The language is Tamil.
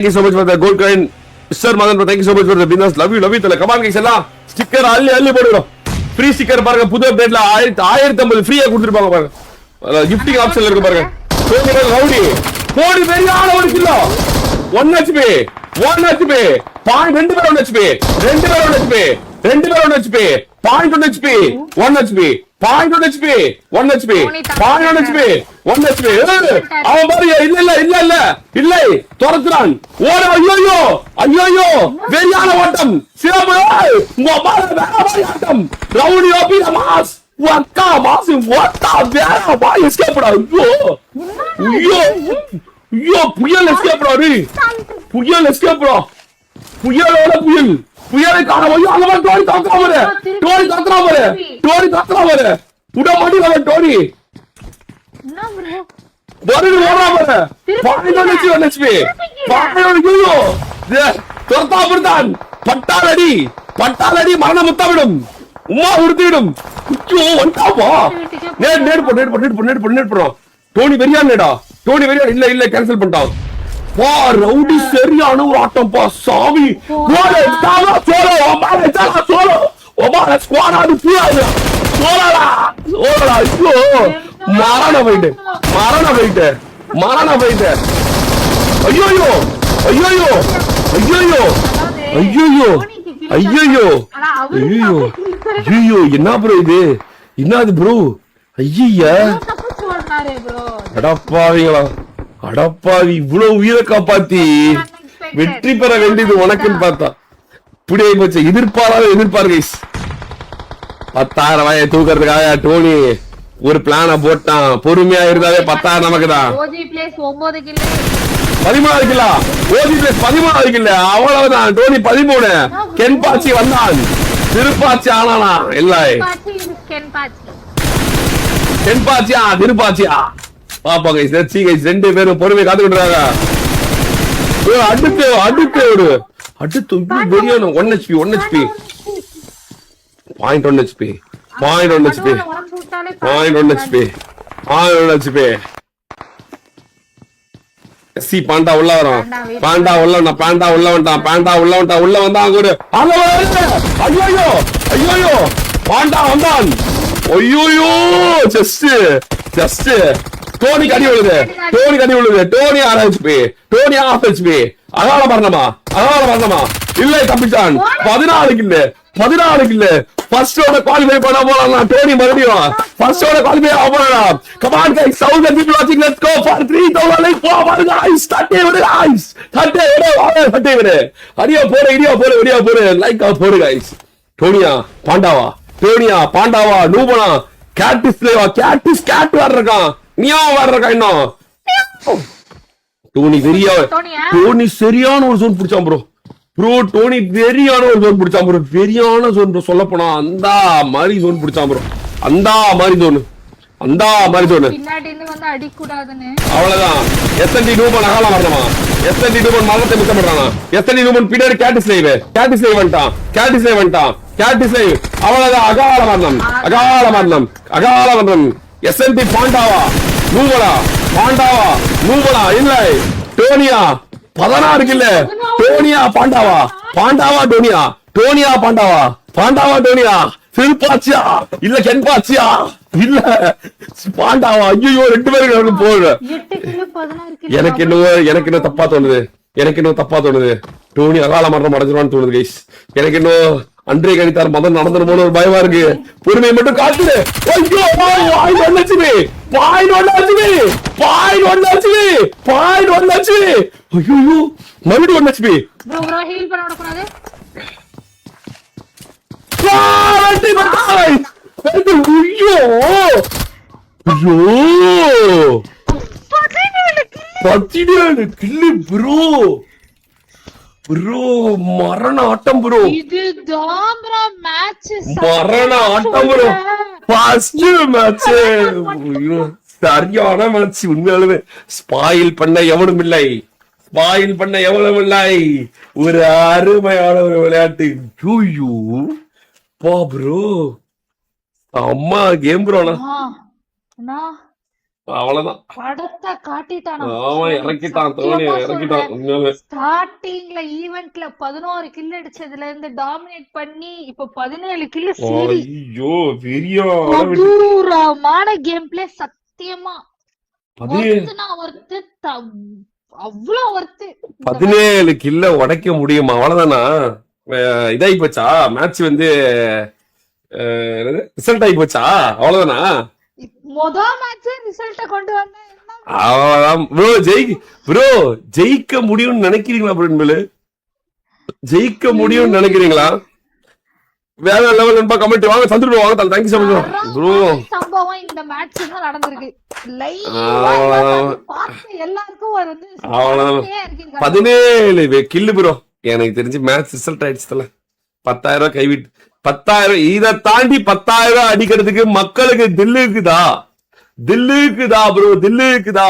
Thank you so much for the gold coin, Mr. Madan. Thank you so much for the winners. Love you. Thala. Come on guys, எல்லாம் ஸ்டிக்கர் அள்ளி போடுறோம். ஃப்ரீ ஸ்டிக்கர் பாருங்க, புது அப்டேட்ல 1050 ஃப்ரீயா கொடுத்துருப்பாங்க பாருங்க. கிஃப்டிங் ஆப்ஷன்ல இருக்கு பாருங்க. ரவுடி கோடி பெரிய ஆள ஒரு கிலோ 1 HP பாயிண்ட் 2 பேர் 1 HP 2 பேர் 1 HP 2 பேர் 1 HP point 1 HP 1 HP point 1 HP 1 HP point 1 HP 1 HP அவன் பாரு இல்ல துரத்துறான் ஓட. ஐயோ வெறியான ஓட்டம் சிறப்பு மொபைல் வேற மாதிரி ஆட்டம் ரவுடி ஓபி மாஸ் வக்கா மாஸ் ஓட்டா வேற மாதிரி எஸ்கேப்டா. ஐயோ புயல் எஸ்கேப்டா புயலோட புயலை காண அங்க டோரி கத்துறா பாரு விட மாட்டேங்க டோரி பட்டாளடி மரண முத்தமிடும் உமா உறுத்திவிடும். டோனி வெறியானடா இல்ல கேன்சல் பண்ணிட்டான். ரவுடி சரியான ஒரு ஆட்டம் பா சாமி. மரண போயிட்டு ஐயோ என்ன ப்ரோ இது? என்னது ப்ரோ? ஐயா அடப்பாவி இவ்வளவு உயிரை காப்பாத்தி வெற்றி பெற வேண்டியது உனக்குன்னு பார்த்தா இப்படியே போச்சு. எதிர்பார்க்க 10,000 வாயை தூக்கிறதுக்காக டோனி ஒரு பிளான போட்டான். பொறுமையா இருந்தாலே 10,000 நமக்குதான். 13 கிலோ ஓஜி பிளேஸ் 13 கிலோ அவ்வளவுதான். டோனி 13. கென்பாச்சி வந்தான், திருப்பாச்சி ஆனானா இல்ல கென்பாச்சியா திருப்பாச்சியா பாப்பா கைஸ். ரெண்டு பேரும் பொறுமையை காத்துக்கிட்டு அடுத்து வெறியான 1 HP point 1 HP C Panda உள்ள வரும். பாண்டா உள்ள வந்தா அங்க ஒரு ஐயோ பாண்டா வந்தான். ஐயோ ஜஸ்ட் டோனிக்கு அடி விழுது. டோனி ஆஃப் HP அகால மரணமா இல்ல தப்பிச்சான். 14 கில்ல ஃபர்ஸ்டோட குவாலிஃபை பண்ண போறான் டோனி. மறுபடியும் ஃபர்ஸ்டோட குவாலிஃபை ஆக போறான். Come on guys 1000 people watching, let's go for 3000 like forward guys. தட்டே விடு அடியா போடு லைக் போடு गाइस. டோனியா பாண்டாவா நூபனா கேட் வேற இருக்கான். மியாவ் வேற இருக்கான். இன்னும் டோனி சரியான ஒரு ஜோன் பிடிச்சான் ப்ரோ. டோனி வெறியான ஒரு ஜோன் பிடிச்சான் ப்ரோ. வெறியான ஜோன் சொல்ல போனா அந்த மாதிரி ஜோன் பிடிச்சான் ப்ரோ. அந்த மாதிரி ஜோன் அவ்வளவுதான். எஸ்என்டி நூபன் அகால மரணமா. எஸ்என்டி நூபன் மரணத்தை மிச்சம் பண்றானா. எஸ்என்டி நூபன் பின்னாடி கேட் ஸ்லைவ் வந்துட்டான். அவ்வளவுதான். அகால மரணம். எஸ்என்டி பாண்டாவா நூபனா இல்ல டோனியா 16 கில்ல. டோனியா திருப்பாச்சியா இல்ல கென்பாச்சியா இல்ல பாண்டாவா. ஐயோ 2 பேருக்கு போடுற. எனக்கு இன்னும் தப்பா தோணுது. டோனி அகால மரணம் அடைஞ்சிருவான்னு தோணுது கைஸ். எனக்கு இன்னும் அன்றே கணித்தார் மதம் நடந்துருமோன்னு ஒரு பயமா இருக்கு. பொறுமையை மட்டும் காட்டுது. ஐயோ பாயிண்ட் 1 HP ஐயோ மறுபடியும் 1 HP ப்ரோ மரண ஆட்டம் ப்ரோ. ஃபர்ஸ்ட் மேட்ச் சரியான மேட்ச். உண்மையாலுமே ஸ்பாயில் பண்ண எவனும் இல்லை. ஒரு அருமையான ஒரு விளையாட்டு. ப்ரோ அம்மா கேம் ப்ரோ. அவ்வளவுதான். படத்தை காட்டிட்டானா ஆமா, சோனி, இறக்கிட்டான் தோனி, சத்தியமா இறக்கிட்டான் சொல்றேன். உண்மையாவே. ஸ்டார்டிங்ல ஈவென்ட்ல 11 கில் அடிச்சதுல இருந்து டாமினேட் பண்ணி இப்ப 17 கில் சீரி. ஐயோ பெரியான வெற்றி. கொடூரமான கேம் பிளே சத்தியமா. 17 ஒர்த்துனா ஒர்த்து, அவ்வளவு ஒர்த்து. 17 கில்ல உடைக்க முடியுமா? அவ்வளவுதானா? இதாகி போச்சா மேட்ச் வந்து? ரிசல்ட் ஆகி போச்சா? அவ்வளவுதானா? மேட்ச் ரிசல்ட்ட கொண்டு வந்த அவ்வளவுதான் ப்ரோ. ஜெயிக்க முடியும்னு நினைக்கிறீங்களா ப்ரோ? ஜெயிக்க முடியும்னு நினைக்கிறீங்களா? வேற லெவல் நண்பா. கமெண்ட் வாங்க, சந்துரு வாங்க. Thank you so much bro. சம்பவம் இந்த மேட்ச் தான் நடந்திருக்கு. எல்லாருக்கும் வந்து 17 கில்லு ப்ரோ. எனக்கு தெரிஞ்சு மேட்ச் ரிசல்ட் ஆயிடுச்சுல. 10,000 ரூபாய் கைவிட்டு 10,000. இதை தாண்டி 10,000 அடிக்கிறதுக்கு மக்களுக்கு தில்லுக்குதா ப்ரோ, தில்லுக்குதா.